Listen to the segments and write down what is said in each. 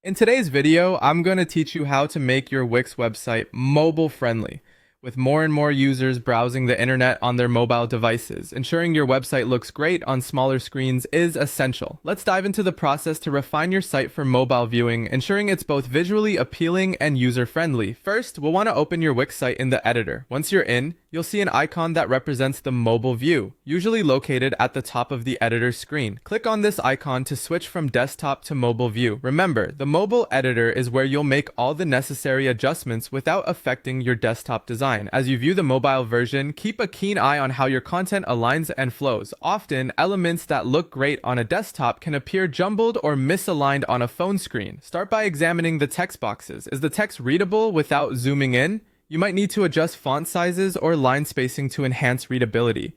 In today's video, I'm going to teach you how to make your Wix website mobile friendly. With more and more users browsing the internet on their mobile devices, ensuring your website looks great on smaller screens is essential. Let's dive into the process to refine your site for mobile viewing, ensuring it's both visually appealing and user-friendly. First, we'll want to open your Wix site in the editor. Once you're in, you'll see an icon that represents the mobile view, usually located at the top of the editor screen. Click on this icon to switch from desktop to mobile view. Remember, the mobile editor is where you'll make all the necessary adjustments without affecting your desktop design. As you view the mobile version, keep a keen eye on how your content aligns and flows. Often, elements that look great on a desktop can appear jumbled or misaligned on a phone screen. Start by examining the text boxes. Is the text readable without zooming in? You might need to adjust font sizes or line spacing to enhance readability.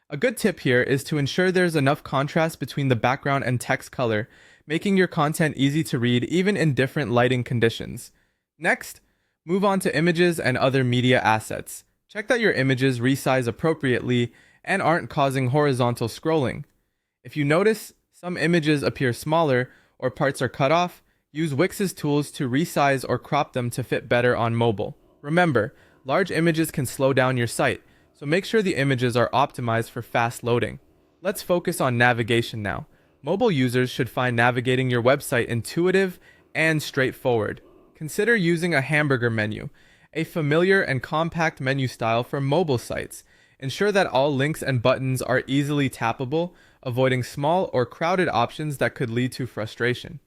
A good tip here is to ensure there's enough contrast between the background and text color, making your content easy to read even in different lighting conditions. Next, move on to images and other media assets. Check that your images resize appropriately and aren't causing horizontal scrolling. If you notice some images appear smaller or parts are cut off, use Wix's tools to resize or crop them to fit better on mobile. Remember, large images can slow down your site, so make sure the images are optimized for fast loading. Let's focus on navigation now. Mobile users should find navigating your website intuitive and straightforward. Consider using a hamburger menu, a familiar and compact menu style for mobile sites. Ensure that all links and buttons are easily tappable, avoiding small or crowded options that could lead to frustration.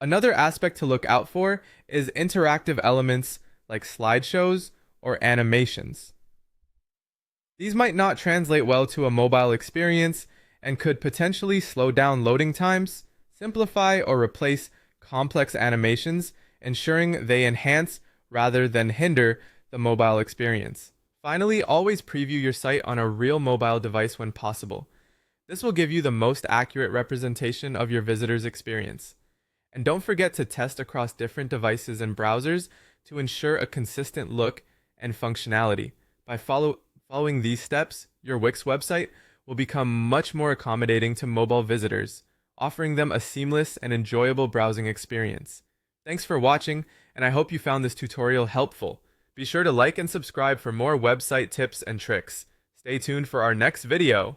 Another aspect to look out for is interactive elements like slideshows or animations. These might not translate well to a mobile experience and could potentially slow down loading times. Simplify or replace complex animations, ensuring they enhance rather than hinder the mobile experience. Finally, always preview your site on a real mobile device when possible. This will give you the most accurate representation of your visitor's experience. And don't forget to test across different devices and browsers to ensure a consistent look and functionality. By following these steps, your Wix website will become much more accommodating to mobile visitors, offering them a seamless and enjoyable browsing experience. Thanks for watching, and I hope you found this tutorial helpful. Be sure to like and subscribe for more website tips and tricks. Stay tuned for our next video.